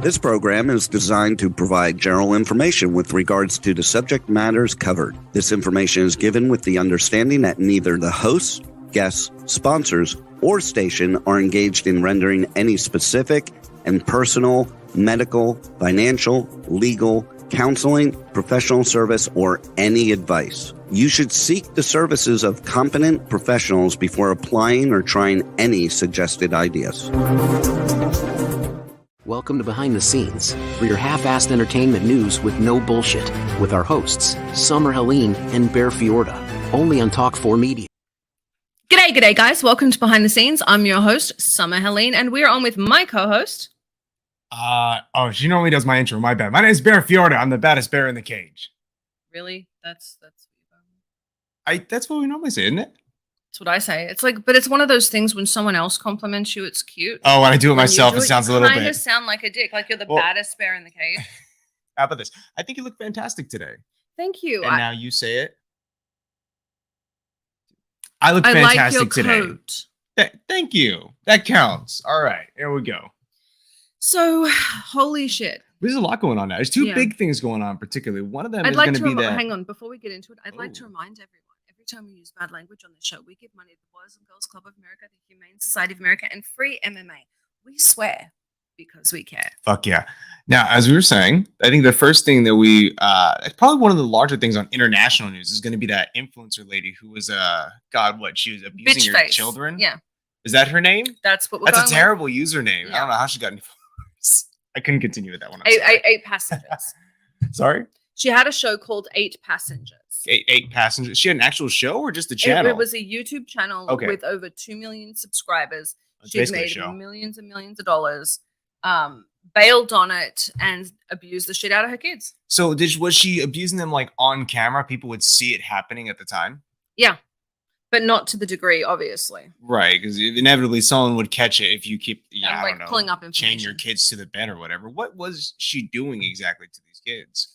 This program is designed to provide general information with regards to the subject matters covered. This information is given with the understanding that neither the hosts, guests, sponsors, or station are engaged in rendering any specific and personal, medical, financial, legal, counseling, professional service, or any advice. You should seek the services of competent professionals before applying or trying any suggested ideas. Welcome to Behind the Scenes, for your half-assed entertainment news with no bullshit, with our hosts, Summer Helene and Bear Fiorda, only on Talk 4 Media. G'day guys, welcome to Behind the Scenes. I'm your host, Summer Helene, and we're on with my co-host. She normally does my intro, my bad. My name is Bear Fiorda, I'm the baddest bear in the cage. Really? That's what we normally say, isn't it? That's what I say. It's like, but it's one of those things when someone else compliments you, it's cute. Oh, when I do it myself, it sounds a little bit. You kind of sound like a dick, like you're the baddest bear in the cage. How about this? I think you look fantastic today. Thank you. And now you say it. I look fantastic today. Coat. Thank you. That counts. All right, here we go. So, holy shit. There's a lot going on now. There's two big things going on, particularly. One of them is going to be that. Hang on, before we get into it, I'd like to remind everyone. Every time we use bad language on the show, we give money to the Boys and Girls Club of America, the Humane Society of America, and Free MMA. We swear because we care. Fuck yeah. Now, as we were saying, I think the first thing that it's probably one of the larger things on international news is going to be that influencer lady who was, she was abusing your children? Yeah. Is that her name? That's what we're That's a terrible username. Yeah. I don't know how she got any followers. I couldn't continue with that one. Eight passengers. Sorry? She had a show called 8 Passengers. Eight passengers. She had an actual show or just a channel? It was a YouTube channel with over 2 million subscribers. She's made millions and millions of dollars, bailed on it, and abused the shit out of her kids. So was she abusing them like on camera? People would see it happening at the time? Yeah, but not to the degree, obviously. Right, because inevitably someone would catch it if you keep, I don't know, pulling up information. Chain your kids to the bed or whatever. What was she doing exactly to these kids?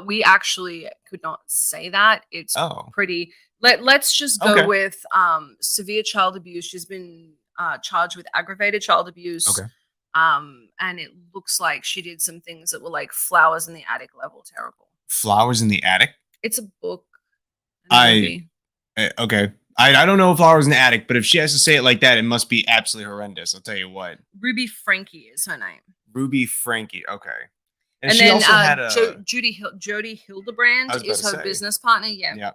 We actually could not say that. It's pretty. Let's just go with severe child abuse. She's been charged with aggravated child abuse. Okay. And it looks like she did some things that were like Flowers in the Attic level terrible. Flowers in the Attic? It's a book. Okay. I don't know Flowers in the Attic, but if she has to say it like that, it must be absolutely horrendous. I'll tell you what. Ruby Frankie is her name. Ruby Frankie. Okay. And she then also had Jody Hildebrand is her business partner. Yeah. Yeah.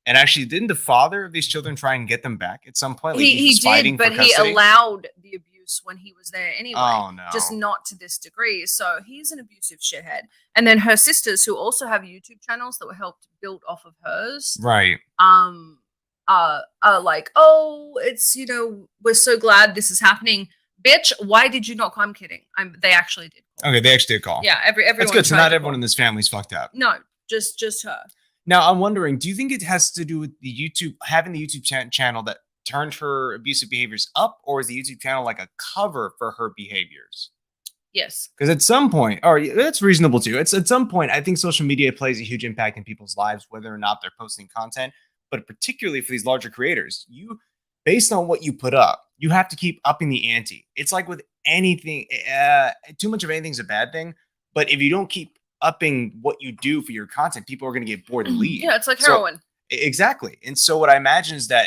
And actually, didn't the father of these children try and get them back at some point? Like he did, but he allowed the abuse when he was there anyway. Oh, no. Just not to this degree. So he's an abusive shithead. And then her sisters, who also have YouTube channels that were helped build off of hers. Right. Are like, oh, it's, we're so glad this is happening. Bitch, why did you not call? I'm kidding. They actually did call. Okay, they actually did call. Yeah, everyone. That's good. So not everyone in this family is fucked up. No, just her. Now, I'm wondering, do you think it has to do with having the YouTube channel that turned her abusive behaviors up, or is the YouTube channel like a cover for her behaviors? Yes. Because at some point, that's reasonable too. It's at some point, I think social media plays a huge impact in people's lives, whether or not they're posting content, but particularly for these larger creators, based on what you put up, you have to keep upping the ante. It's like with anything, too much of anything is a bad thing. But if you don't keep upping what you do for your content, people are going to get bored and leave. Yeah, it's like heroin. Exactly. And so what I imagine is that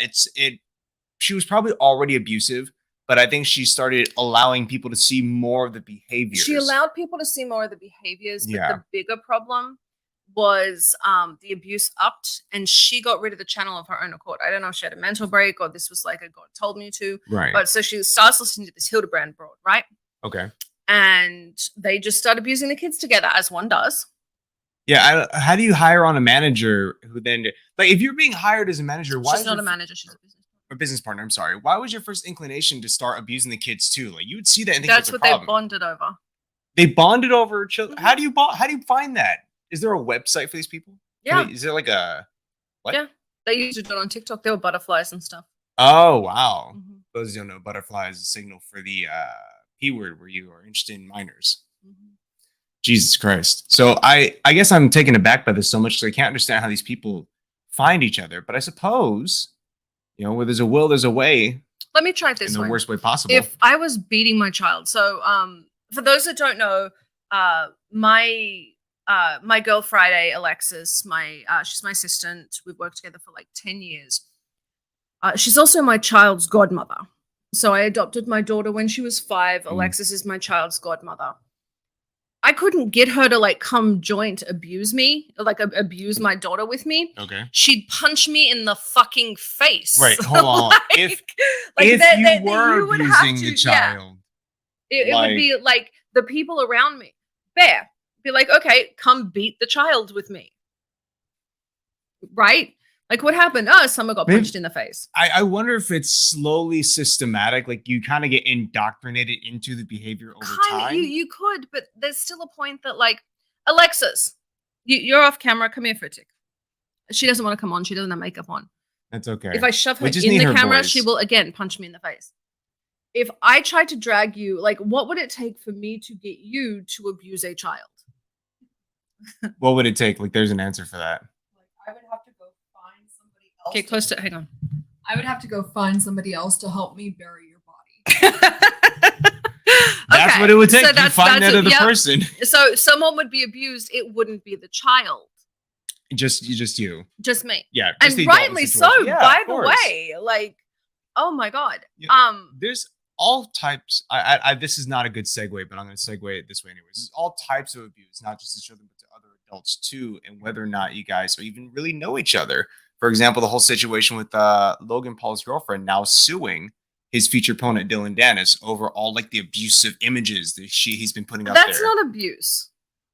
she was probably already abusive, but I think she started allowing people to see more of the behaviors. She allowed people to see more of the behaviors, but the bigger problem was the abuse upped, and she got rid of the channel of her own accord. I don't know if she had a mental break or this was like a God told me to. Right. But so she starts listening to this Hildebrand broad, right? Okay. And they just start abusing the kids together, as one does. Yeah. How do you hire on a manager who then, like, if you're being hired as a manager, why? She's not a manager. She's a business partner. A business partner. I'm sorry. Why was your first inclination to start abusing the kids too? Like, you would see that and think that's what they bonded over. They bonded over children. Mm-hmm. How do you find that? Is there a website for these people? Yeah. Is there like a what? Yeah. They used to do it on TikTok. There were butterflies and stuff. Oh, wow. Mm-hmm. Those who don't know, butterfly is a signal for the P word where you are interested in minors. Mm-hmm. Jesus Christ. So I guess I'm taken aback by this so much, so I can't understand how these people find each other. But I suppose, where there's a will, there's a way. Let me try it this way. In the worst way possible. If I was beating my child. So for those that don't know, my girl Friday, Alexis, she's my assistant. We've worked together for like 10 years. She's also my child's godmother. So I adopted my daughter when she was 5. Alexis is my child's godmother. I couldn't get her to like come joint abuse me, like abuse my daughter with me. Okay. She'd punch me in the fucking face. Right. Hold on. If you were abusing the child, it would be like the people around me. Bear, be like, okay, come beat the child with me. Right? Like what happened? Someone got punched in the face. I wonder if it's slowly systematic. Like you kind of get indoctrinated into the behavior over time. You could, but there's still a point that like, Alexis, you're off camera. Come here for a tick. She doesn't want to come on. She doesn't have makeup on. That's okay. If I shove her in the camera, she will again punch me in the face. If I tried to drag you, like what would it take for me to get you to abuse a child? What would it take? Like there's an answer for that. Like I would have to go find somebody else. Okay, close to hang on. I would have to go find somebody else to help me bury your body. That's what it would take. So you find that other person. So someone would be abused. It wouldn't be the child. Just you. Just me. Yeah. And rightly so, yeah, by the way. Like, oh my God. Yeah, there's all types. This is not a good segue, but I'm going to segue it this way anyways. There's all types of abuse, not just to children, but to other adults too, and whether or not you guys even really know each other. For example, the whole situation with Logan Paul's girlfriend now suing his future opponent Dylan Dennis over all like the abusive images that he's been putting up there. That's not abuse.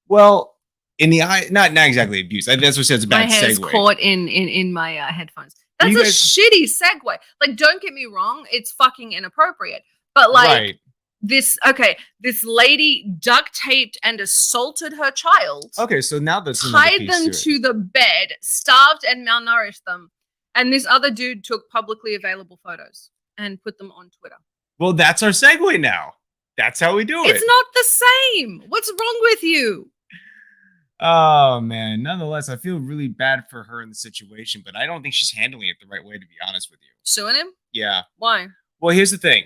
Well, in the eye, not exactly abuse. That's what says it's a bad segue. My hair is caught in my headphones. That's a shitty segue. Like, don't get me wrong, it's fucking inappropriate. But like this lady duct taped and assaulted her child. Okay, so now that's tied them to the bed, starved and malnourished them, and this other dude took publicly available photos and put them on Twitter. Well, that's our segue now. That's how we do it. It's not the same. What's wrong with you? Oh man. Nonetheless, I feel really bad for her in the situation, but I don't think she's handling it the right way, to be honest with you. Suing him? Yeah. Why? Well, here's the thing.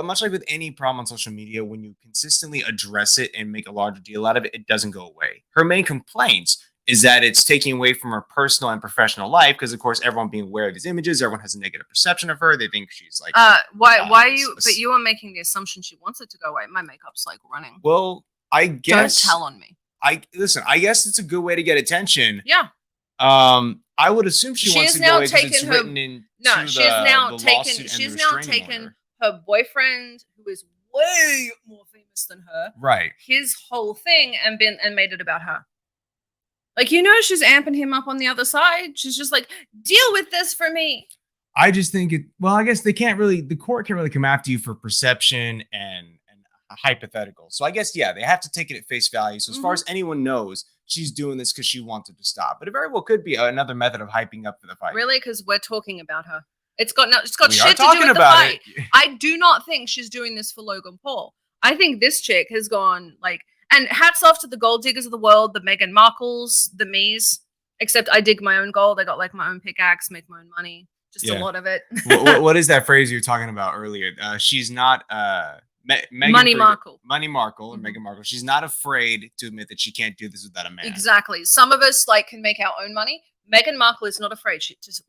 Much like with any problem on social media, when you consistently address it and make a larger deal out of it, it doesn't go away. Her main complaints is that it's taking away from her personal and professional life because, of course, everyone being aware of these images, everyone has a negative perception of her. They think she's like... why are you... But you are making the assumption she wants it to go away. My makeup's like running. Well, I guess... Don't tell on me. Listen, I guess it's a good way to get attention. Yeah. I would assume she wants to go away because it's written in she's now taken her boyfriend, who is way more famous than her, right? His whole thing and made it about her. Like, she's amping him up on the other side. She's just like, deal with this for me. I just think I guess the court can't really come after you for perception and hypothetical. So I guess, yeah, they have to take it at face value. So as far as anyone knows, she's doing this because she wanted to stop. But it very well could be another method of hyping up for the fight. Really? Because we're talking about her. It's got shit to do with the fight. I do not think she's doing this for Logan Paul. I think this chick has gone like, and hats off to the gold diggers of the world, the Meghan Markles, the me's. Except I dig my own gold. I got like my own pickaxe, make my own money. Just a lot of it. What is that phrase you were talking about earlier? She's not Money Markle or Meghan Markle. She's not afraid to admit that she can't do this without a man. Exactly. Some of us can make our own money. Meghan Markle is not afraid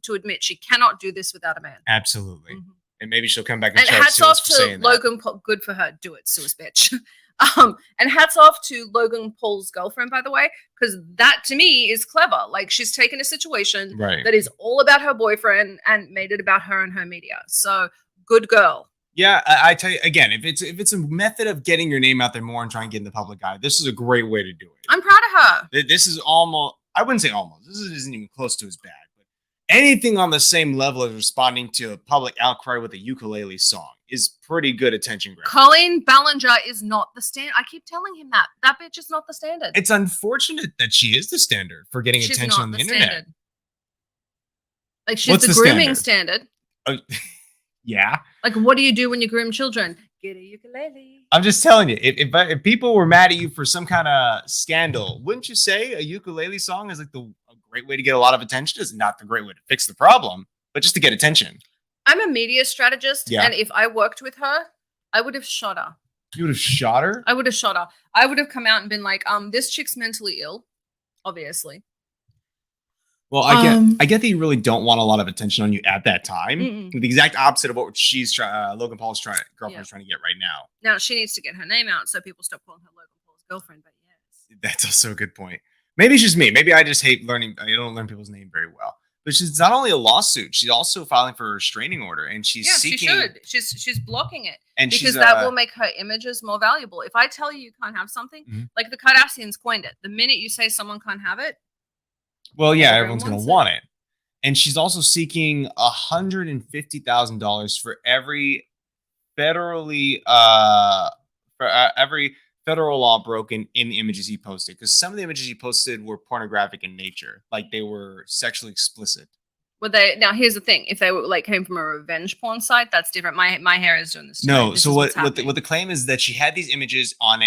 to admit she cannot do this without a man. Absolutely. And maybe she'll come back and hats off to Logan Paul. Good for her. Do it, Suez bitch. And hats off to Logan Paul's girlfriend, by the way, because that to me is clever. Like, she's taken a situation that is all about her boyfriend and made it about her and her media. So good girl. Yeah, I tell you again, if it's a method of getting your name out there more and trying to get in the public eye, this is a great way to do it. I'm proud of her. This is almost, I wouldn't say almost, this isn't even close to as bad, but anything on the same level as responding to a public outcry with a ukulele song is pretty good attention grab. Colleen Ballinger is not the standard. I keep telling him that. That bitch is not the standard. It's unfortunate that she is the standard for getting attention on the internet. Standard. Like, she's the grooming standard. Yeah. Like, what do you do when you groom children? Get a ukulele. I'm just telling you, if people were mad at you for some kind of scandal, wouldn't you say a ukulele song is like a great way to get a lot of attention? It's not the great way to fix the problem, but just to get attention. I'm a media strategist, and if I worked with her, I would have shot her. You would have shot her? I would have shot her. I would have come out and been like, this chick's mentally ill, obviously. Well, I get that you really don't want a lot of attention on you at that time. The exact opposite of what Logan Paul's girlfriend's trying to get right now. Now she needs to get her name out so people stop calling her Logan Paul's girlfriend. But yes, that's also a good point. Maybe it's just me. Maybe I just hate learning. I don't learn people's name very well. But she's not only a lawsuit; she's also filing for a restraining order, and she's seeking. She should. She's blocking it, and because that will make her images more valuable. If I tell you can't have something, like the Kardashians coined it, the minute you say someone can't have it. Well, yeah, everyone's going to want it. And she's also seeking $150,000 for every federally every federal law broken in the images he posted. Because some of the images he posted were pornographic in nature, like they were sexually explicit. Well, now here's the thing: if they were like came from a revenge porn site, that's different. My hair is doing this. No, so what the claim is that she had these images on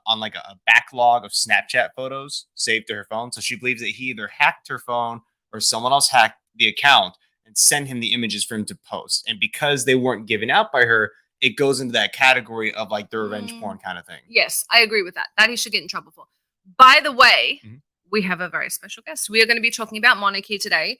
on like a backlog of Snapchat photos saved to her phone. So she believes that he either hacked her phone or someone else hacked the account and sent him the images for him to post. And because they weren't given out by her, it goes into that category of like the revenge porn kind of thing. Yes, I agree with that. That he should get in trouble for. By the way, we have a very special guest. We are going to be talking about monarchy today.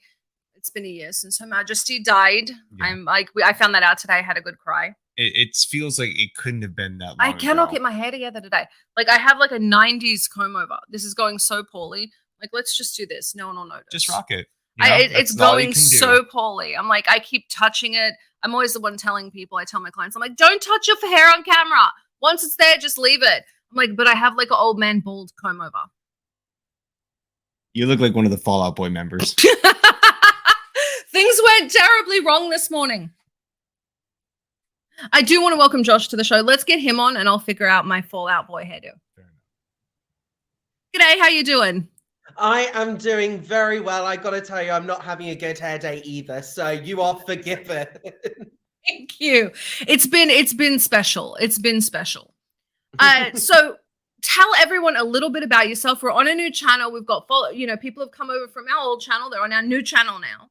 It's been a year since Her Majesty died. Yeah. I found that out today. I had a good cry. It feels like it couldn't have been that long I cannot get my hair together today. Like I have like a 90s comb over. This is going so poorly. Like, let's just do this. No one will notice. Just rock it. It's going so poorly. I'm like, I keep touching it. I'm always the one telling people. I tell my clients, I'm like, don't touch your hair on camera. Once it's there, just leave it. I'm like, but I have like an old man bald comb over. You look like one of the Fall Out Boy members. Things went terribly wrong this morning. I do want to welcome Josh to the show. Let's get him on and I'll figure out my Fall Out Boy hairdo. G'day, how you doing? I am doing very well. I got to tell you, I'm not having a good hair day either. So you are forgiven. Thank you. It's been special. It's been special. So tell everyone a little bit about yourself. We're on a new channel. We've got people have come over from our old channel. They're on our new channel now.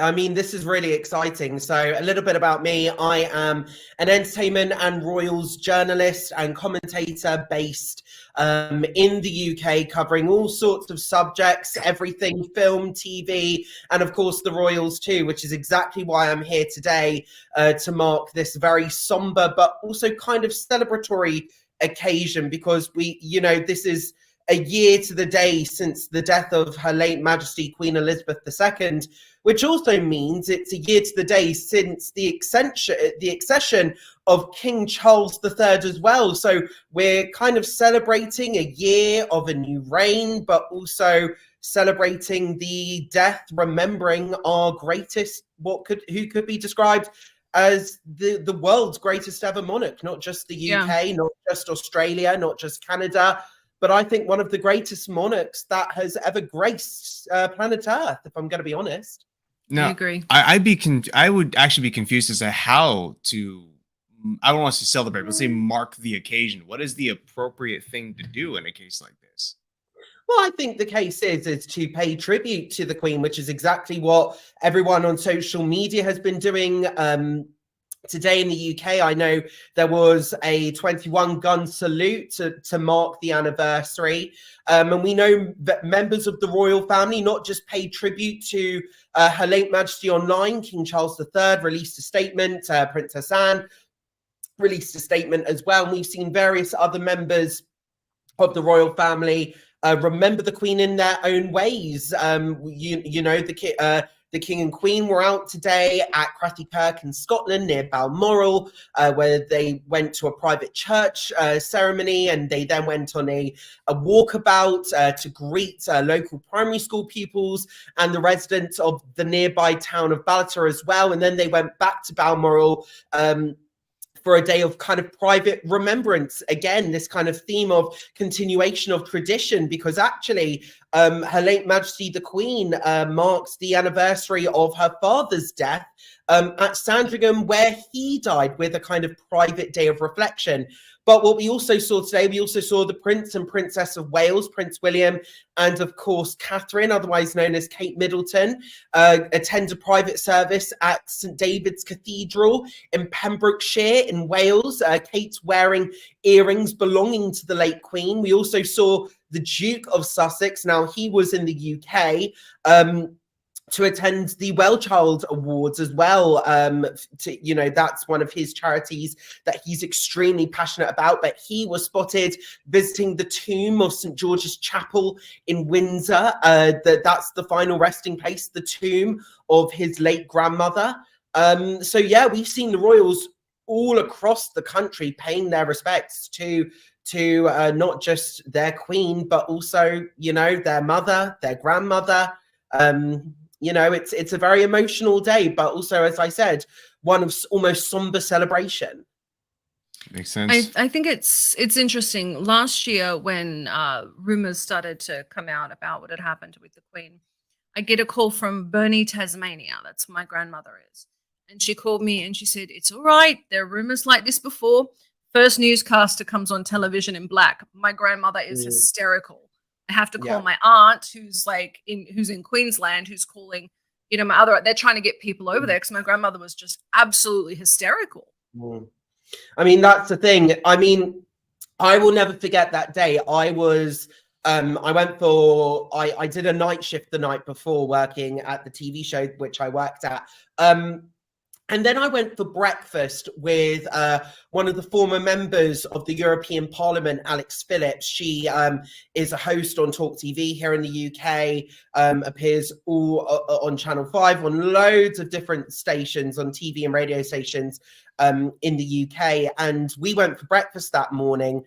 I mean, this is really exciting. So a little bit about me. I am an entertainment and royals journalist and commentator based in the UK, covering all sorts of subjects, everything film, TV, and of course the royals too, which is exactly why I'm here today to mark this very somber but also kind of celebratory occasion, because this is a year to the day since the death of Her late Majesty Queen Elizabeth II, which also means it's a year to the day since the accession of King Charles III as well. So we're kind of celebrating a year of a new reign, but also celebrating the death, remembering our greatest, who could be described as the world's greatest ever monarch, not just the UK, not just Australia, not just Canada, but I think one of the greatest monarchs that has ever graced planet Earth, if I'm going to be honest. No, I agree. I would actually be confused as to how to, I don't want to say celebrate, but say mark the occasion. What is the appropriate thing to do in a case like this? Well, I think the case is to pay tribute to the Queen, which is exactly what everyone on social media has been doing. Today in the UK, I know there was a 21-gun salute to mark the anniversary. And we know that members of the royal family not just paid tribute to Her late Majesty online. King Charles III released a statement. Princess Anne released a statement as well. And we've seen various other members of the royal family remember the Queen in their own ways. The King and Queen were out today at Crathy Kirk in Scotland near Balmoral, where they went to a private church ceremony, and they then went on a walkabout to greet local primary school pupils and the residents of the nearby town of Ballater as well. And then they went back to Balmoral for a day of kind of private remembrance. Again, this kind of theme of continuation of tradition, because actually Her late Majesty the Queen marks the anniversary of her father's death at Sandringham, where he died, with a kind of private day of reflection. But what we also saw today, we also saw the Prince and Princess of Wales, Prince William, and of course, Catherine, otherwise known as Kate Middleton, attend a private service at St. David's Cathedral in Pembrokeshire in Wales. Kate's wearing earrings belonging to the late Queen. We also saw the Duke of Sussex. Now, he was in the UK, to attend the Wellchild Awards as well. That's one of his charities that he's extremely passionate about. But he was spotted visiting the tomb of St. George's Chapel in Windsor. That's the final resting place, the tomb of his late grandmother. So yeah, we've seen the royals all across the country paying their respects to not just their queen, but also, their mother, their grandmother. It's a very emotional day, but also, as I said, one of almost somber celebration. Makes sense. I think it's interesting. Last year, when rumors started to come out about what had happened with the Queen, I get a call from Burnie, Tasmania. That's where my grandmother is. And she called me and she said, "It's all right. There are rumors like this before. First newscaster comes on television in black. My grandmother is hysterical. I have to call my aunt, who's in Queensland, who's calling, my other. They're trying to get people over there because my grandmother was just absolutely hysterical." I mean, that's the thing. I mean, I will never forget that day. I did a night shift the night before working at the TV show which I worked at. And then I went for breakfast with one of the former members of the European Parliament, Alex Phillips. She is a host on Talk TV here in the UK, appears all on Channel 5, on loads of different stations, on TV and radio stations in the UK. And we went for breakfast that morning.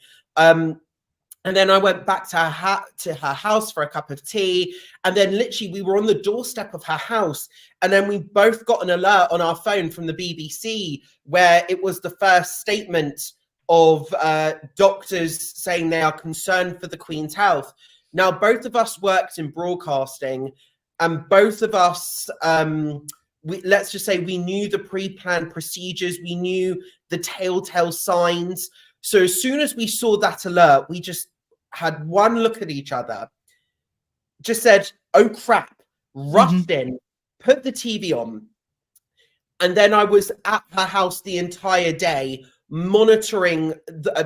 And then I went back to her house for a cup of tea. And then literally we were on the doorstep of her house. And then we both got an alert on our phone from the BBC where it was the first statement of doctors saying they are concerned for the Queen's health. Now, both of us worked in broadcasting, and both of us, let's just say we knew the pre-planned procedures. We knew the telltale signs. So as soon as we saw that alert, we just had one look at each other, just said, "Oh crap," rushed in, put the TV on. And then I was at her house the entire day, monitoring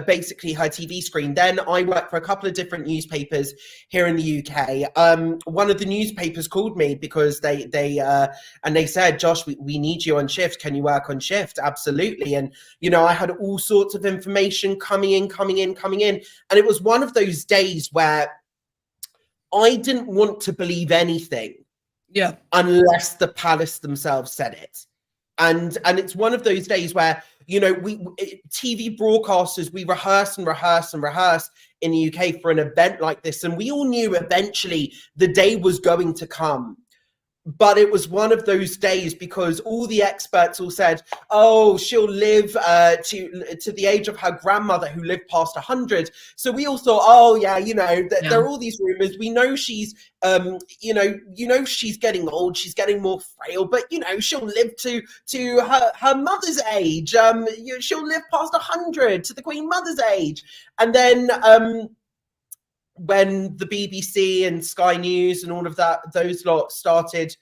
basically her TV screen. Then I worked for a couple of different newspapers here in the UK. One of the newspapers called me because they said, "Josh, we need you on shift. Can you work on shift?" Absolutely. And I had all sorts of information coming in. And it was one of those days where I didn't want to believe anything, unless the palace themselves said it. And it's one of those days where, we TV broadcasters, we rehearse in the UK for an event like this. And we all knew eventually the day was going to come. But it was one of those days because all the experts all said, "Oh, she'll live to the age of her grandmother who lived past 100. So we all thought, "Oh yeah, there are all these rumors. We know she's, she's getting old. She's getting more frail. But she'll live to her mother's age. She'll live past 100 to the Queen Mother's age." And then when the BBC and Sky News and all of those lot started,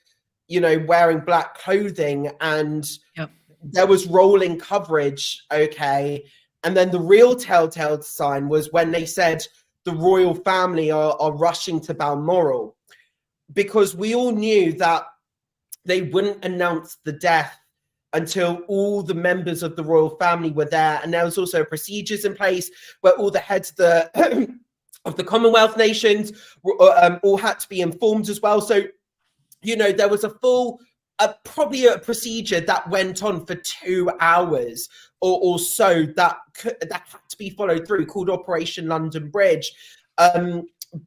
wearing black clothing, and there was rolling coverage, and then the real telltale sign was when they said the royal family are rushing to Balmoral, because we all knew that they wouldn't announce the death until all the members of the royal family were there. And there was also procedures in place where all the heads of the Commonwealth nations all had to be informed as well. So, there was a full, probably a procedure that went on for 2 hours or so that had to be followed through, called Operation London Bridge,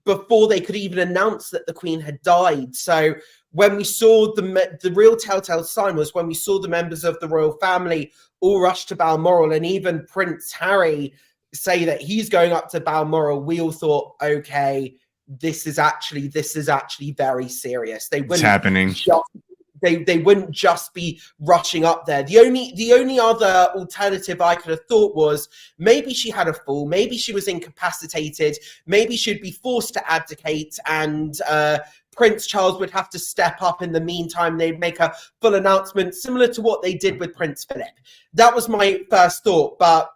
before they could even announce that the Queen had died. So when we saw the real telltale sign was when we saw the members of the royal family all rush to Balmoral, and even Prince Harry say that he's going up to Balmoral, we all thought, okay, this is actually very serious. They wouldn't they wouldn't just be rushing up there. The only other alternative I could have thought was maybe she had a fall, maybe she was incapacitated, maybe she'd be forced to abdicate, and Prince Charles would have to step up in the meantime. They'd make a full announcement similar to what they did with Prince Philip. That was my first thought, but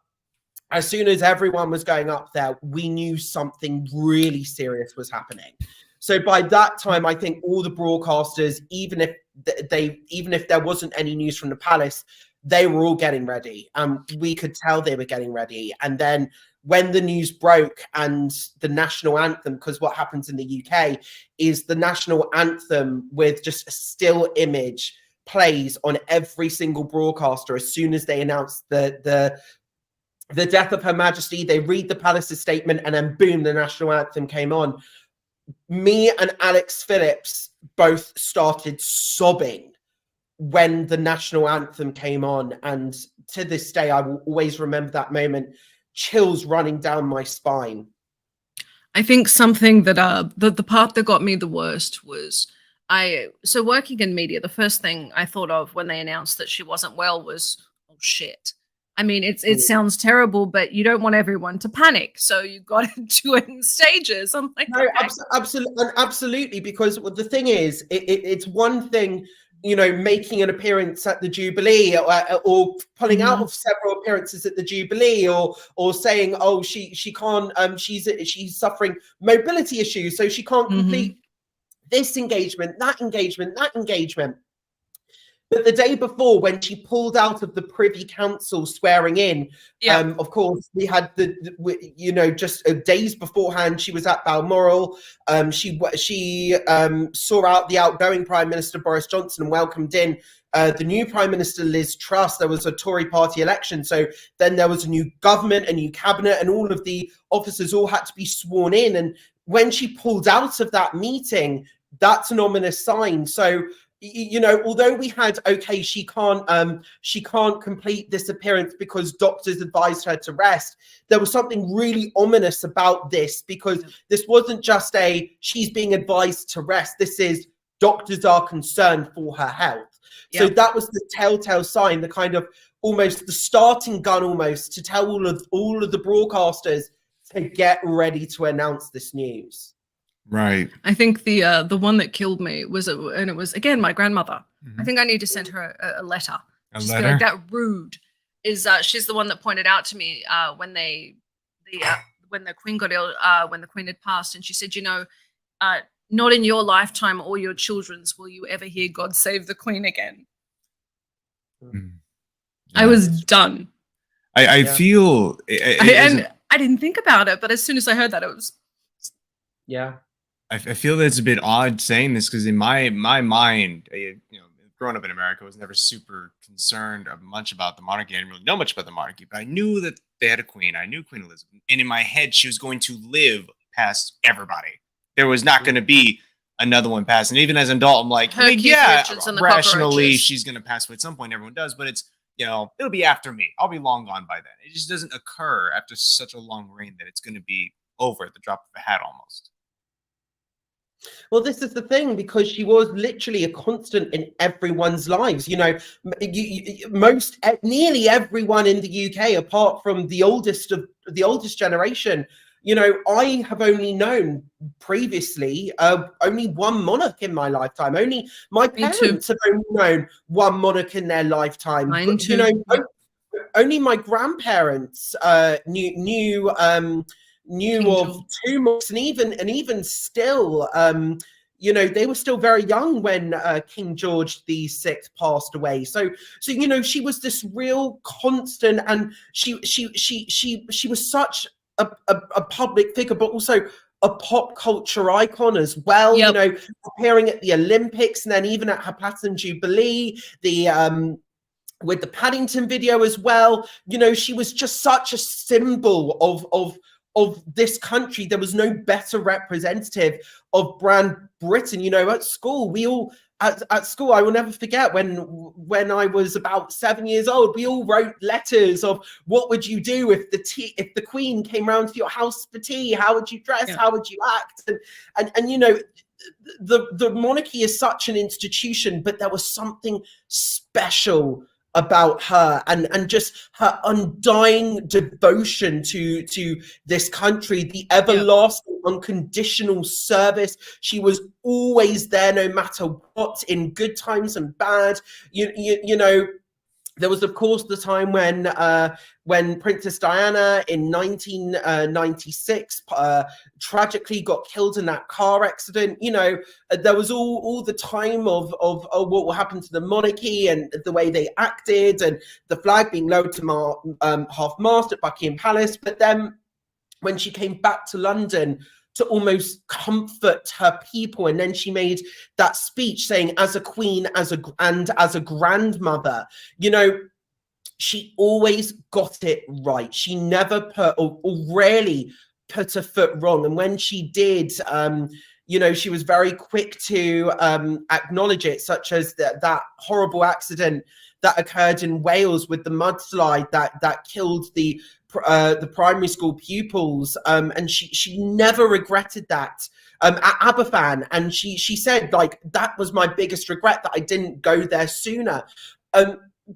as soon as everyone was going up there, we knew something really serious was happening. So by that time, I think all the broadcasters, even if there wasn't any news from the palace, they were all getting ready. We could tell they were getting ready. And then when the news broke and the national anthem, because what happens in the UK is the national anthem with just a still image plays on every single broadcaster as soon as they announce the death of Her Majesty. They read the palace's statement, and then boom, the national anthem came on. Me and Alex Phillips both started sobbing when the national anthem came on, and to this day I will always remember that moment, chills running down my spine. I think something that the part that got me the worst was so working in media, the first thing I thought of when they announced that she wasn't well was, oh shit. I mean, it sounds terrible, but you don't want everyone to panic, so you got to do it in stages. I'm like, no, okay. Absolutely, because the thing is, it's one thing, you know, making an appearance at the Jubilee, or pulling out of several appearances at the Jubilee, or saying, oh, she can't, she's suffering mobility issues, so she can't complete this engagement, that engagement, that engagement. But the day before, when she pulled out of the Privy Council swearing in, of course, we had just days beforehand, she was at Balmoral. She saw out the outgoing Prime Minister Boris Johnson and welcomed in the new Prime Minister Liz Truss. There was a Tory party election. So then there was a new government, a new cabinet, and all of the officers all had to be sworn in. And when she pulled out of that meeting, that's an ominous sign. So, you know, although we had, okay, she can't complete this appearance because doctors advised her to rest, there was something really ominous about this, because this wasn't just she's being advised to rest. This is doctors are concerned for her health. So that was the telltale sign, the kind of almost the starting gun almost to tell all of the broadcasters to get ready to announce this news. Right. I think the one that killed me was, and it was again my grandmother. I think I need to send her a letter. A Just letter? be like, that rude. Is she's the one that pointed out to me when the Queen got ill, when the Queen had passed, and she said, you know, not in your lifetime or your children's will you ever hear God save the Queen again. Yeah. I was done. I feel, and I didn't think about it, but as soon as I heard that, it was. Yeah. I feel that it's a bit odd saying this, because in my mind, you know, growing up in America, I was never super concerned much about the monarchy. I didn't really know much about the monarchy, but I knew that they had a queen. I knew Queen Elizabeth, and in my head, she was going to live past everybody. There was not going to be another one past. And even as an adult, I'm like, yeah, rationally, she's going to pass away at some point. Everyone does, but it's, you know, it'll be after me. I'll be long gone by then. It just doesn't occur after such a long reign that it's going to be over at the drop of a hat almost. Well, this is the thing, because she was literally a constant in everyone's lives. You know, nearly everyone in the UK, apart from the oldest generation. You know, I have only known previously only one monarch in my lifetime. Only my parents have only known one monarch in their lifetime. Mine too. You know, only my grandparents knew of two monarchs, and even still, you know, they were still very young when King George VI passed away. So you know, she was this real constant, and she was such a public figure, but also a pop culture icon as well. You know, appearing at the Olympics, and then even at her Platinum Jubilee, with the Paddington video as well. You know, she was just such a symbol of this country. There was no better representative of brand Britain. You know, at school, we all at school, I will never forget when I was about 7 years old, we all wrote letters of what would you do if the Queen came round to your house for tea? How would you dress? How would you act? And you know, the monarchy is such an institution, but there was something special about her, and just her undying devotion to this country, the everlasting unconditional service. She was always there, no matter what, in good times and bad. You know, there was, of course, the time when Princess Diana in 1996 tragically got killed in that car accident. You know, there was all the time of oh, what will happen to the monarchy and the way they acted, and the flag being lowered to half-mast at Buckingham Palace. But then when she came back to London to almost comfort her people, and then she made that speech saying, as a queen, as a grandmother, you know, she always got it right. She never put, or rarely put a foot wrong. And when she did, you know, she was very quick to acknowledge it, such as that horrible accident that occurred in Wales with the mudslide that killed the primary school pupils, and she never regretted that at Aberfan. And she said, like, that was my biggest regret, that I didn't go there sooner.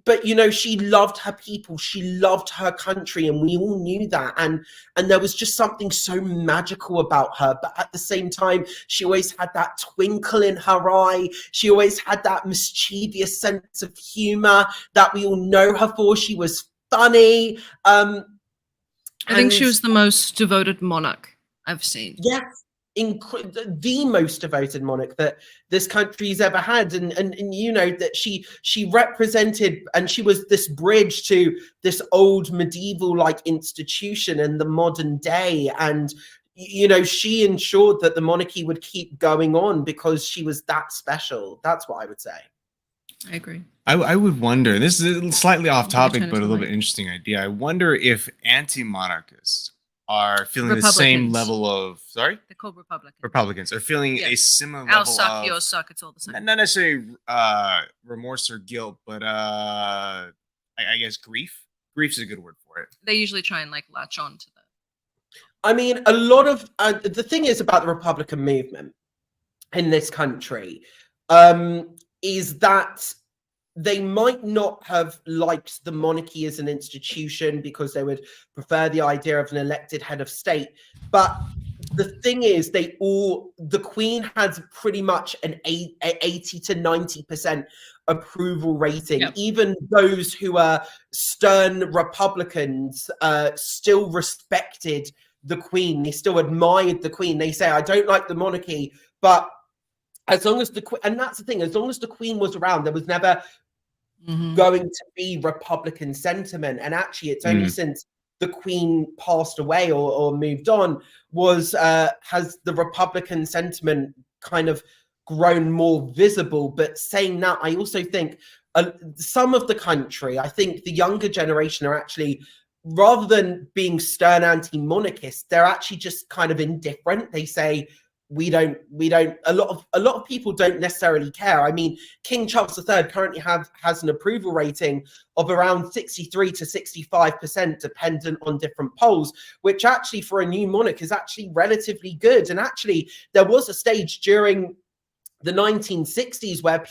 But, you know, she loved her people, she loved her country, and we all knew that. And there was just something so magical about her. But at the same time, she always had that twinkle in her eye. She always had that mischievous sense of humor that we all know her for. She was funny. I think she was the most devoted monarch I've seen. Yes, the most devoted monarch that this country's ever had, and you know that she represented, and she was this bridge to this old medieval like institution and the modern day. And you know, she ensured that the monarchy would keep going on because she was that special. That's what I would say. I agree. I would wonder, this is slightly off topic, but a little bit interesting idea. I wonder if anti-monarchists are feeling the same level of, sorry? They're called Republicans. Republicans are feeling a similar Our level suck, of, yours suck, it's all the same. not necessarily remorse or guilt, but I guess grief. Grief is a good word for it. They usually try and like latch on to that. I mean, a lot of the thing is about the Republican movement in this country is that they might not have liked the monarchy as an institution because they would prefer the idea of an elected head of state. But the thing is, the Queen has pretty much an 80 to 90% approval rating. Yep. Even those who are stern Republicans still respected the Queen. They still admired the Queen. They say, I don't like the monarchy, but as long as and that's the thing, as long as the Queen was around, there was never going to be Republican sentiment. And actually, it's only since the Queen passed away or moved on has the Republican sentiment kind of grown more visible. But saying that, I also think some of the country, I think the younger generation are actually, rather than being stern anti-monarchists, they're actually just kind of indifferent. They say, we don't a lot of people don't necessarily care. I mean, King Charles III currently has an approval rating of around 63 to 65%, dependent on different polls, which actually for a new monarch is actually relatively good. And actually, there was a stage during the 1960s where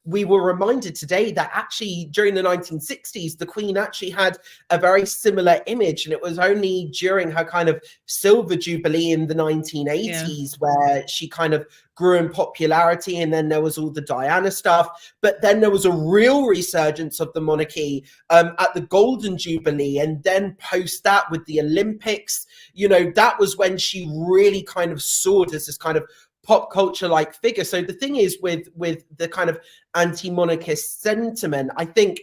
we were reminded today that actually during the 1960s, the Queen actually had a very similar image. And it was only during her kind of silver jubilee in the 1980s where she kind of grew in popularity. And then there was all the Diana stuff. But then there was a real resurgence of the monarchy at the golden jubilee. And then post that with the Olympics, you know, that was when she really kind of soared as this kind of pop culture like figure. So the thing is with the kind of anti-monarchist sentiment, I think,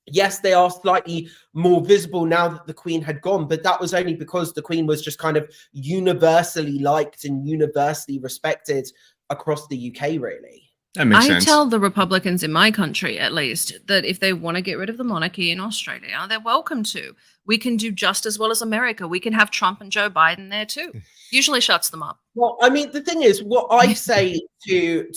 yes, they are slightly more visible now that the Queen had gone, but that was only because the Queen was just kind of universally liked and universally respected across the UK, really. That makes sense. I tell the Republicans in my country, at least, that if they want to get rid of the monarchy in Australia, they're welcome to. We can do just as well as America. We can have Trump and Joe Biden there too. Usually shuts them up. Well, I mean, the thing is, what I say to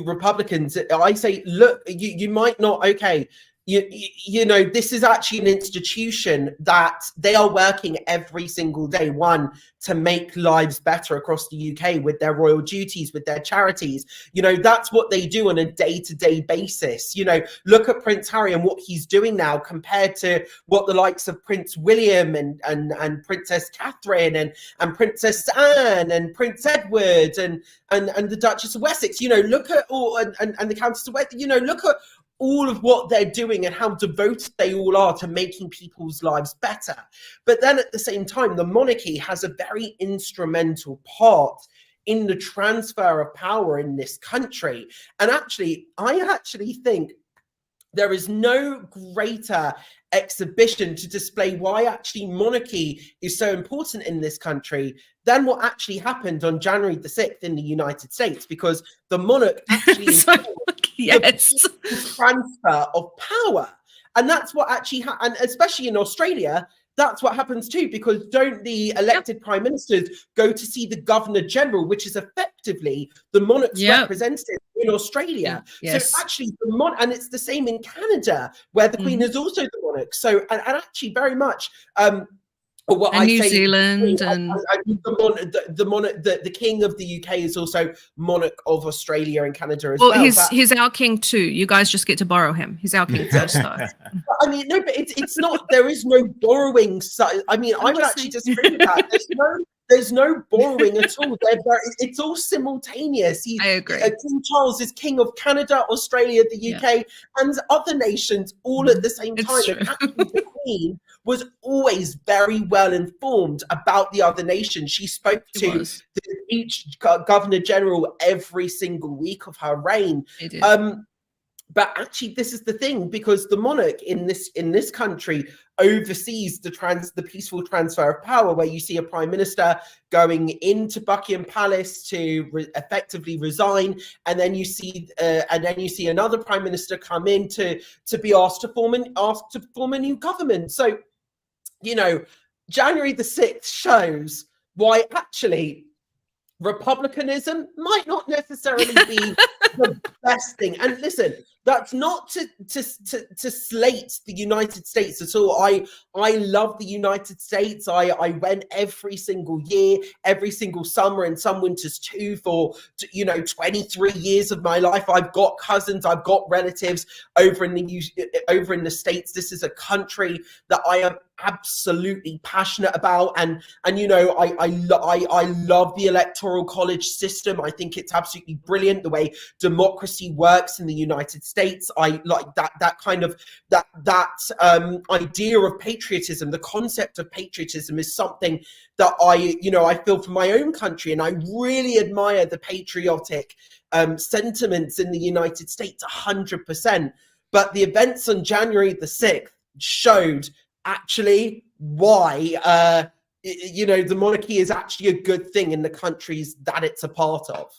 Republicans, I say, look, you might not, okay, you know, this is actually an institution that they are working every single day, one, to make lives better across the UK with their royal duties, with their charities. You know, that's what they do on a day-to-day basis. You know, look at Prince Harry and what he's doing now compared to what the likes of Prince William and Princess Catherine and Princess Anne and Prince Edward and the Duchess of Wessex. You know, look at all and the Countess of Wessex. You know, look at all of what they're doing and how devoted they all are to making people's lives better. But then at the same time, the monarchy has a very instrumental part in the transfer of power in this country. And actually, I actually think there is no greater exhibition to display why actually monarchy is so important in this country than what actually happened on January the 6th in the United States, because the monarch actually yes, the transfer of power. And that's what actually and especially in Australia, that's what happens too, because don't the elected prime ministers go to see the governor general, which is effectively the monarch's representative in Australia? Yes. So actually and it's the same in Canada, where the Queen is also the monarch. So and actually very much what and I New say, Zealand and the king of the UK is also monarch of Australia and Canada as well. well. He's our king too. You guys just get to borrow him. He's our king first, though. I mean, no, but it's not. There is no borrowing. I mean, I would actually disagree with that. There's no borrowing at all. It's all simultaneous. I agree. King Charles is king of Canada, Australia, the UK, and other nations all at the same time. And actually, the Queen was always very well informed about the other nations. She spoke to each governor general every single week of her reign. But actually, this is the thing, because the monarch in this country oversees the peaceful transfer of power, where you see a prime minister going into Buckingham Palace to effectively resign, and then you see another prime minister come in to be asked to form a new government. So, you know, January the 6th shows why actually republicanism might not necessarily be the best thing. And listen, that's not to slate the United States at all. I love the United States. I went every single year, every single summer, and some winters too, for 23 years of my life. I've got cousins, I've got relatives over in the States. This is a country that I am absolutely passionate about, and you know, I love the electoral college system. I think it's absolutely brilliant the way democracy works in the United States. I like that kind of idea of patriotism. The concept of patriotism is something that I feel for my own country, and I really admire the patriotic sentiments in the United States 100%. But the events on January the 6th showed actually why the monarchy is actually a good thing in the countries that it's a part of.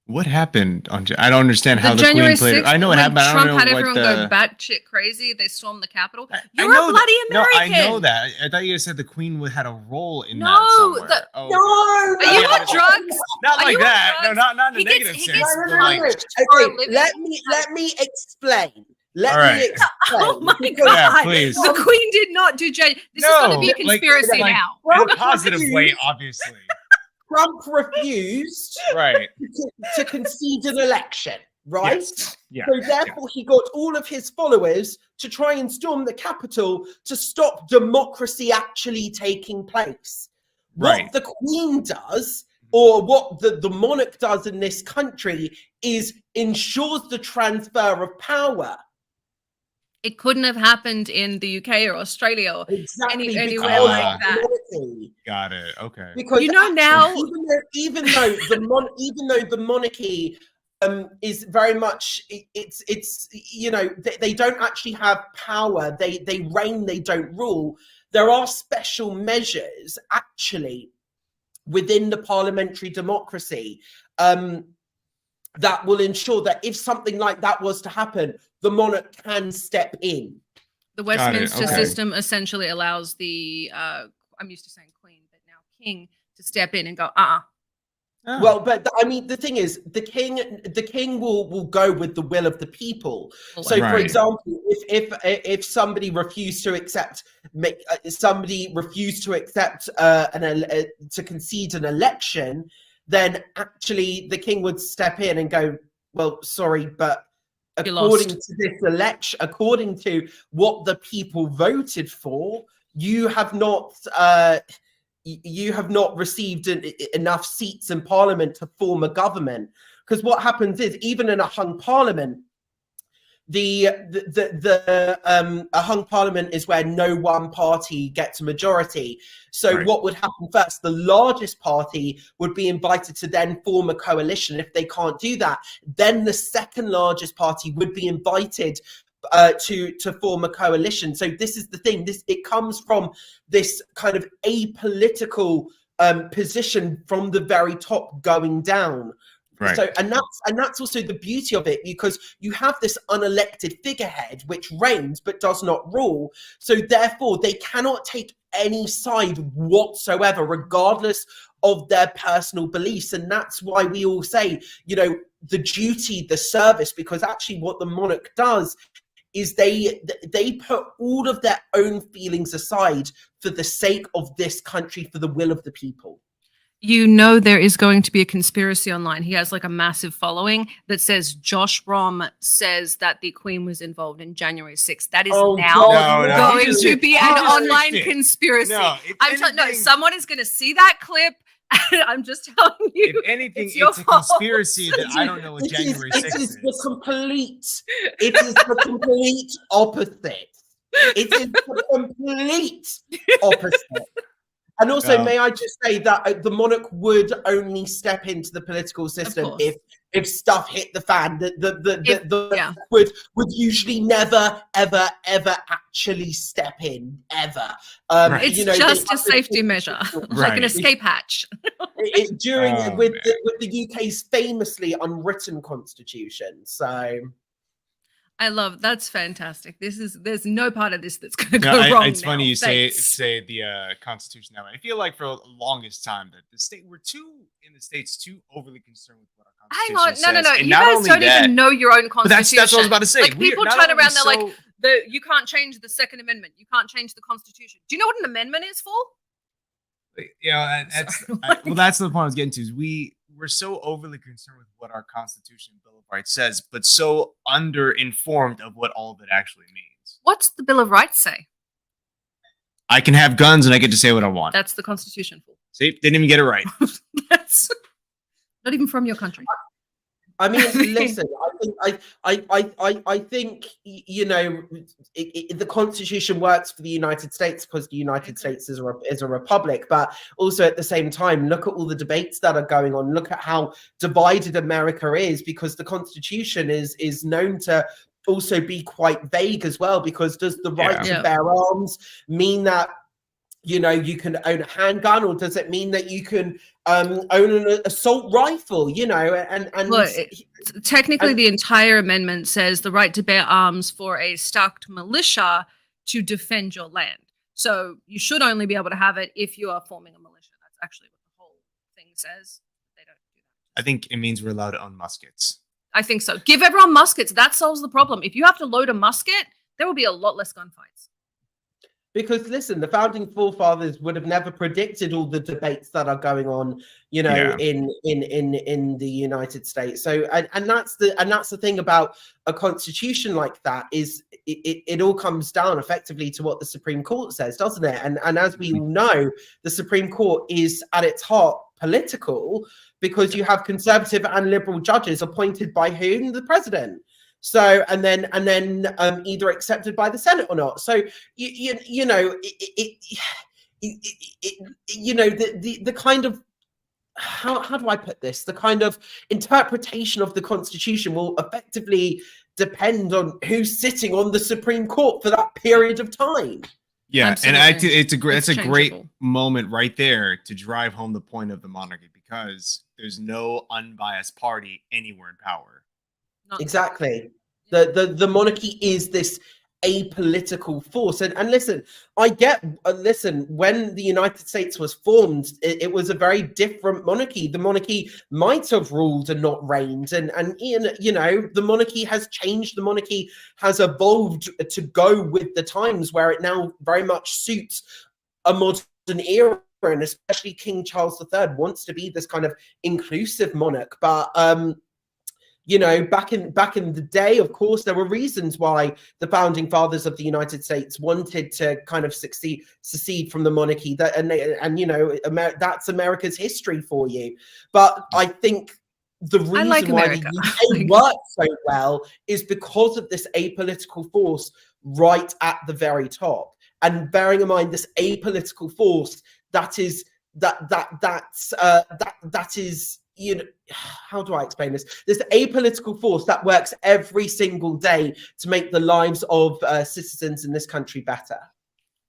What happened on? I don't understand how the January Queen played. 6th, I know what happened. I don't know Trump had what everyone go batshit crazy. They stormed the Capitol. You're a bloody American. No, I know that. I thought you said the Queen had a role in that somewhere. No. Are you on drugs? Not like that. No, not in a negative sense. Let me explain. Let me explain. Oh my God. Yeah, please. The Queen did not do This is going to be a conspiracy now. In a positive way, obviously. Trump refused to concede an election, right? Yes. Yeah. So therefore, he got all of his followers to try and storm the Capitol to stop democracy actually taking place. What the Queen does, or what the monarch does in this country, is ensures the transfer of power. It couldn't have happened in the UK or Australia or anywhere like that. Got it. Okay. Because now, even though the monarchy is very much it's they don't actually have power. They reign. They don't rule. There are special measures actually within the parliamentary democracy that will ensure that if something like that was to happen, the monarch can step in. The Westminster system essentially allows the I'm used to saying Queen, but now King, to step in and go, Oh. Well, but I mean, the thing is, the king will go with the will of the people. So, for example, if somebody refused to accept, to concede an election, then actually the king would step in and go, well, sorry, but according to this election, according to what the people voted for, you have not received enough seats in parliament to form a government. Because what happens is, even in a hung parliament, a hung parliament is where no one party gets a majority. So what would happen first? The largest party would be invited to then form a coalition. If they can't do that, then the second largest party would be invited to form a coalition. So this is the thing. It comes from this kind of apolitical position from the very top going down. Right. So, and that's also the beauty of it, because you have this unelected figurehead which reigns but does not rule. So therefore, they cannot take any side whatsoever, regardless of their personal beliefs. And that's why we all say, the duty, the service, because actually what the monarch does is they put all of their own feelings aside for the sake of this country, for the will of the people. There is going to be a conspiracy online. He has like a massive following that says Josh Rom says that the Queen was involved in January 6th. That is going to be an online conspiracy. Someone is going to see that clip. I'm just telling you. If anything, it's a conspiracy that I don't know what January 6th is. It is the complete opposite. It is the complete opposite. And also, may I just say that the monarch would only step into the political system if stuff hit the fan. The would usually never, ever, ever actually step in, ever. It's just a safety measure, like an escape hatch. With the UK's famously unwritten constitution. So. That's fantastic. There's no part of this that's going to go wrong. It's funny you say the Constitution that way. I feel like for the longest time that we're too overly concerned with what our Constitution says. No. You guys don't even know your own Constitution. But that's what I was about to say. Like, people turn around, they're like, you can't change the Second Amendment. You can't change the Constitution. Do you know what an amendment is for? That's the point I was getting to. Is we're so overly concerned with what our Constitution Bill of Rights says, but so under-informed of what all of it actually means. What's the Bill of Rights say? I can have guns and I get to say what I want. That's the Constitution. See, didn't even get it right. That's not even from your country. I mean, listen. I think the Constitution works for the United States because the United States is a republic. But also at the same time, look at all the debates that are going on. Look at how divided America is, because the Constitution is known to also be quite vague as well. Because does the right to bear arms mean that you can own a handgun, or does it mean that you can own an assault rifle? Technically, the entire amendment says the right to bear arms for a stocked militia to defend your land. So you should only be able to have it if you are forming a militia. That's actually what the whole thing says. They don't do that. I think it means we're allowed to own muskets. I think so. Give everyone muskets. That solves the problem. If you have to load a musket, there will be a lot less gunfights. Because listen, the founding forefathers would have never predicted all the debates that are going on, in the United States. So, and that's the thing about a constitution like that, is it all comes down effectively to what the Supreme Court says, doesn't it? And as we all know, the Supreme Court is at its heart political, because you have conservative and liberal judges appointed by whom? The president. So, and then either accepted by the Senate or not. So, the kind of, how do I put this? The kind of interpretation of the Constitution will effectively depend on who's sitting on the Supreme Court for that period of time. Yeah, absolutely. And it's a great moment right there to drive home the point of the monarchy, because there's no unbiased party anywhere in power. Exactly. The monarchy is this apolitical force. And listen, I get, listen, when the United States was formed, it was a very different monarchy. The monarchy might have ruled and not reigned. And you know, the monarchy has changed. The monarchy has evolved to go with the times, where it now very much suits a modern era. And especially King Charles III wants to be this kind of inclusive monarch. But you know, back in the day, of course, there were reasons why the founding fathers of the United States wanted to kind of secede from the monarchy. That and you know, that's America's history for you. But I think the reason why the UK works so well is because of this apolitical force right at the very top. And bearing in mind this apolitical force, that is, you know, how do I explain this? This apolitical force that works every single day to make the lives of citizens in this country better.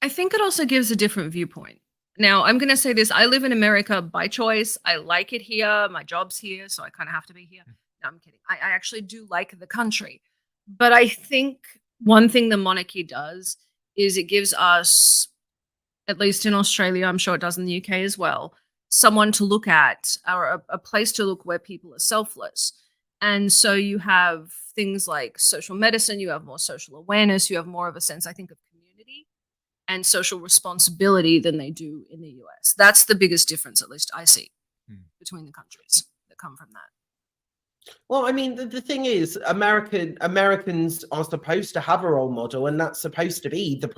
I think it also gives a different viewpoint. Now, I'm going to say this. I live in America by choice. I like it here. My job's here, so I kind of have to be here. No, I'm kidding. I actually do like the country. But I think one thing the monarchy does is it gives us, at least in Australia, I'm sure it does in the UK as well, someone to look at, or a place to look where people are selfless. And so you have things like social medicine, you have more social awareness, you have more of a sense, I think, of community and social responsibility than they do in the US. That's the biggest difference, at least I see, between the countries that come from that. Well, I mean, the thing is, Americans are supposed to have a role model, and that's supposed to be the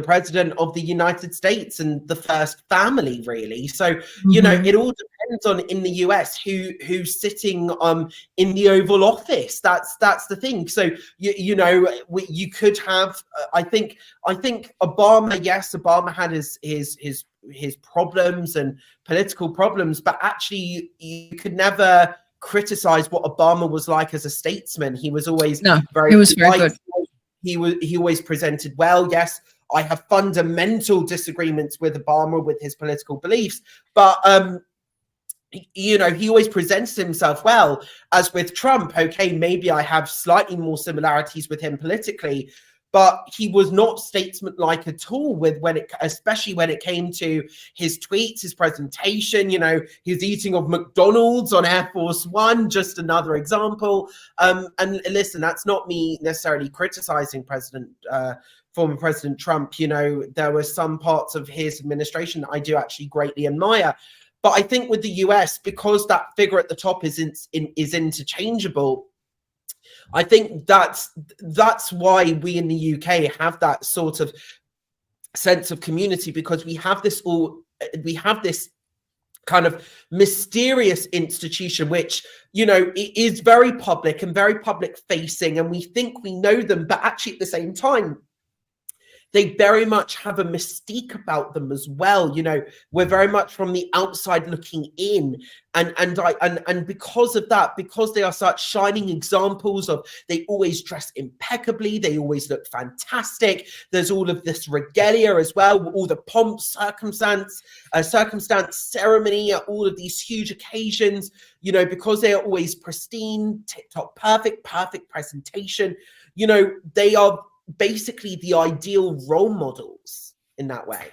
president of the United States and the first family, really. So, you know, it all depends on, in the US, who's sitting in the Oval Office. That's the thing. So, you know, you could have. I think Obama. Yes, Obama had his problems and political problems, but actually, you could never criticize what Obama was like as a statesman. He was always very good. He always presented well. Yes, I have fundamental disagreements with Obama, with his political beliefs, but you know, he always presents himself well. As with Trump, okay, maybe I have slightly more similarities with him politically, but he was not statesman-like at all especially when it came to his tweets, his presentation, you know, his eating of McDonald's on Air Force One, just another example. And listen, that's not me necessarily criticizing former President Trump. You know, there were some parts of his administration that I do actually greatly admire. But I think with the US, because that figure at the top is interchangeable, I think that's why we in the UK have that sort of sense of community, because we have this kind of mysterious institution, which, you know, is very public and very public facing, and we think we know them, but actually at the same time, they very much have a mystique about them as well. You know, we're very much from the outside looking in, and because of that, because they are such shining examples of, they always dress impeccably, they always look fantastic. There's all of this regalia as well, all the pomp, circumstance, ceremony at all of these huge occasions. You know, because they are always pristine, tip-top, perfect presentation. You know, they are basically the ideal role models in that way.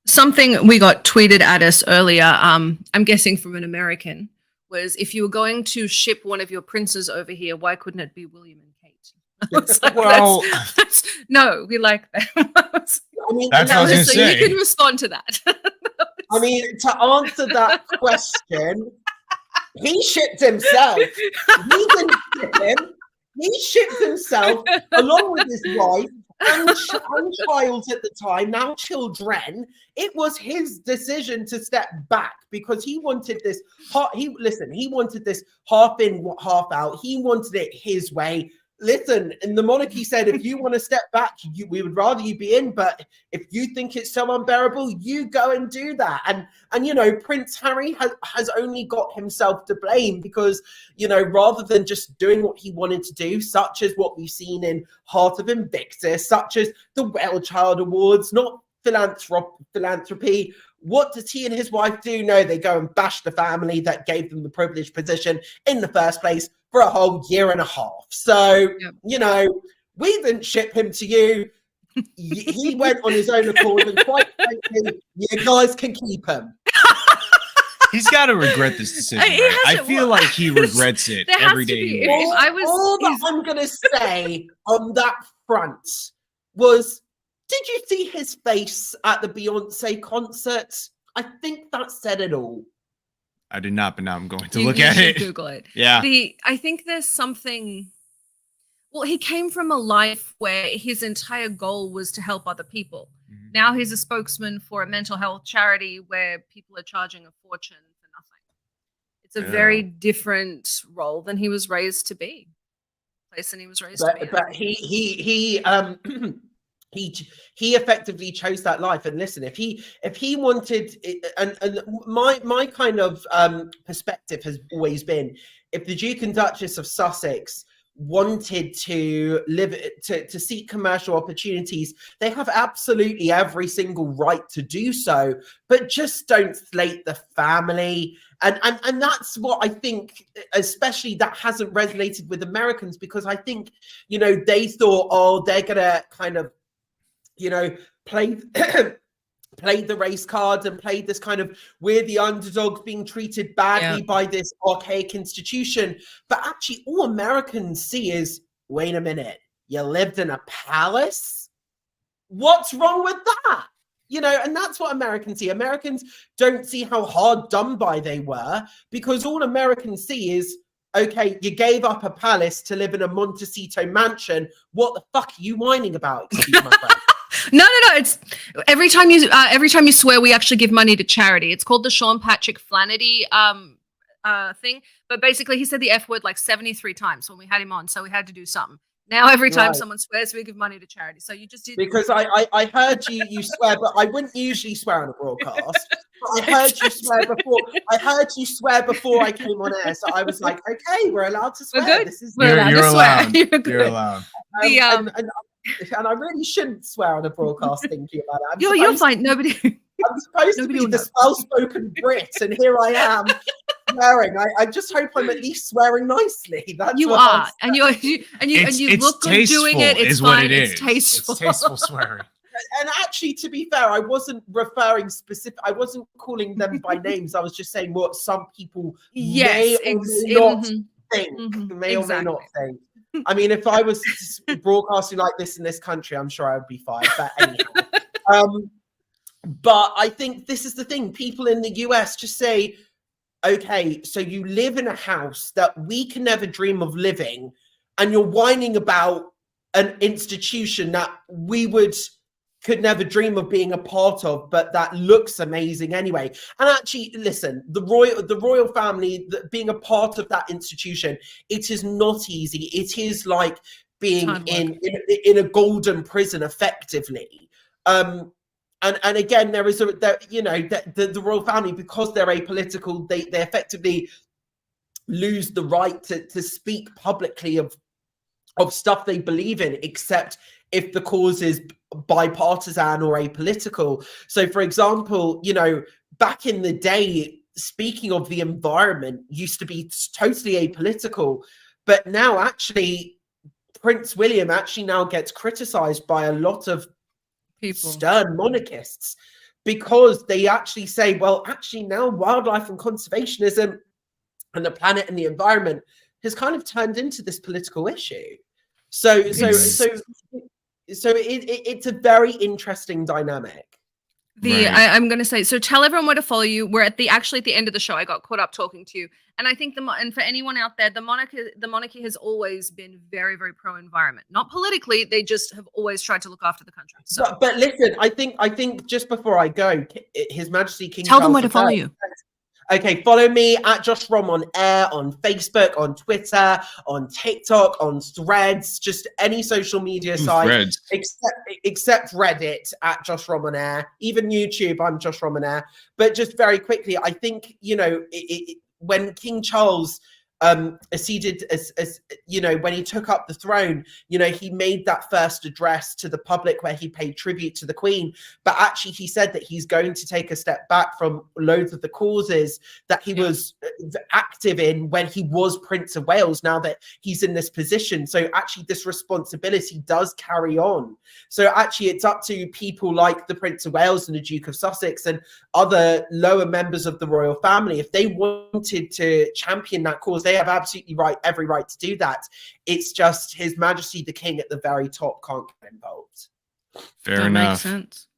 Something we got tweeted at us earlier, I'm guessing from an American, was, if you were going to ship one of your princes over here, why couldn't it be William and Kate? Like, well, no, we like them. I mean, that's what I was going to say. You can respond to that. I mean, to answer that question, he shipped himself. We didn't ship him. He shipped himself along with his wife and child at the time, now children. It was his decision to step back because he wanted this. He wanted this half in, half out. He wanted it his way. Listen, and the monarchy said, if you want to step back, we would rather you be in, but if you think it's so unbearable, you go and do that. And you know, Prince Harry has only got himself to blame, because, you know, rather than just doing what he wanted to do, such as what we've seen in Heart of Invictus, such as the Whale Child Awards, not philanthropy. What does he and his wife do? No, they go and bash the family that gave them the privileged position in the first place for a whole year and a half. So, you know, We didn't ship him to you. He went on his own accord, and quite frankly, you guys can keep him. He's got to regret this decision. Right? I feel like he regrets it every day. All that I'm going to say on that front was, did you see his face at the Beyonce concert? I think that said it all. I did not, but now I'm going to look at it. Google it. Yeah. I think there's something. Well, he came from a life where his entire goal was to help other people. Mm-hmm. Now he's a spokesman for a mental health charity where people are charging a fortune for nothing. It's a very different role than he was raised to be. Place than he was raised to be. But he effectively chose that life. And listen, if he wanted, and my kind of perspective has always been, if the Duke and Duchess of Sussex wanted to live to seek commercial opportunities, they have absolutely every single right to do so, but just don't slate the family. And that's what I think, especially that hasn't resonated with Americans, because I think, you know, they thought, oh, they're gonna kind of, you know, play played the race cards and played this kind of, we're the underdogs being treated badly by this archaic institution. But actually all Americans see is, wait a minute, you lived in a palace? What's wrong with that? You know, and that's what Americans see. Americans don't see how hard done by they were, because all Americans see is, okay, you gave up a palace to live in a Montecito mansion. What the fuck are you whining about? Excuse my friend. No. It's every time you swear, we actually give money to charity. It's called the Sean Patrick Flaherty thing. But basically, he said the F word like 73 times when we had him on, so we had to do something. Now every time someone swears, we give money to charity. So you just did. Because I heard you swear, but I wouldn't usually swear on a broadcast. I heard you swear before. I heard you swear before I came on air, so I was like, okay, we're allowed to swear. We're good. This is we're allowed to swear. You're allowed. And I really shouldn't swear on a broadcast thinking about it. You're fine. Nobody. I'm supposed to be this well-spoken Brit, and here I am swearing. I just hope I'm at least swearing nicely. That's you are, and you look good doing it. It's fine. It's tasteful. It's tasteful swearing. And actually, to be fair, I wasn't referring specific. I wasn't calling them by names. I was just saying what some people may or may not think. May or may not think. I mean, if I was broadcasting like this in this country, I'm sure I would be fired. But anyhow, but I think this is the thing. People in the US just say, okay, so you live in a house that we can never dream of living, and you're whining about an institution that we could never dream of being a part of, but that looks amazing anyway. And actually, listen, the royal family, being a part of that institution, it is not easy. It is like being in a golden prison, effectively. And again, the royal family, because they're apolitical, they effectively lose the right to speak publicly of stuff they believe in, except if the cause is bipartisan or apolitical. So, for example, you know, back in the day, speaking of the environment used to be totally apolitical, but now actually Prince William actually now gets criticized by a lot of people, stern monarchists, because they actually say, well, actually now wildlife and conservationism and the planet and the environment has kind of turned into this political issue. So it's a very interesting dynamic. I'm going to say, so tell everyone where to follow you. We're at the end of the show. I got caught up talking to you, and I think and for anyone out there, the monarchy has always been very, very pro-environment. Not politically, they just have always tried to look after the country. So, but listen, I think just before I go, His Majesty King tell Charles them where to follow you. Okay, follow me at Josh Rom on air, on Facebook, on Twitter, on TikTok, on Threads, just any social media site, except Reddit at Josh Rom on air, even YouTube, I'm Josh Rom on air. But just very quickly, I think, you know, when King Charles acceded, as you know, when he took up the throne, you know, he made that first address to the public where he paid tribute to the Queen. But actually, he said that he's going to take a step back from loads of the causes that he was active in when he was Prince of Wales, now that he's in this position. So actually, this responsibility does carry on. So actually, it's up to people like the Prince of Wales and the Duke of Sussex and other lower members of the royal family, if they wanted to champion that cause, they have absolutely every right to do that. It's just His Majesty the King at the very top can't get involved. Fair enough. Makes sense.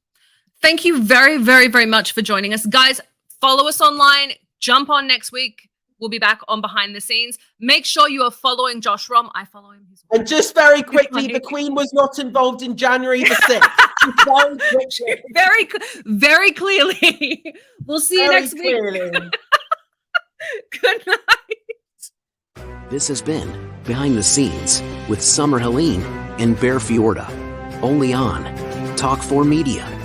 Thank you very, very, very much for joining us. Guys, follow us online. Jump on next week. We'll be back on Behind the Scenes. Make sure you are following Josh Rom. I follow him. And just very quickly, the Queen was not involved in January the 6th. very clearly. We'll see you next week. Good night. This has been Behind the Scenes with Summer Helene and Bear Fiorda. Only on Talk 4 Media.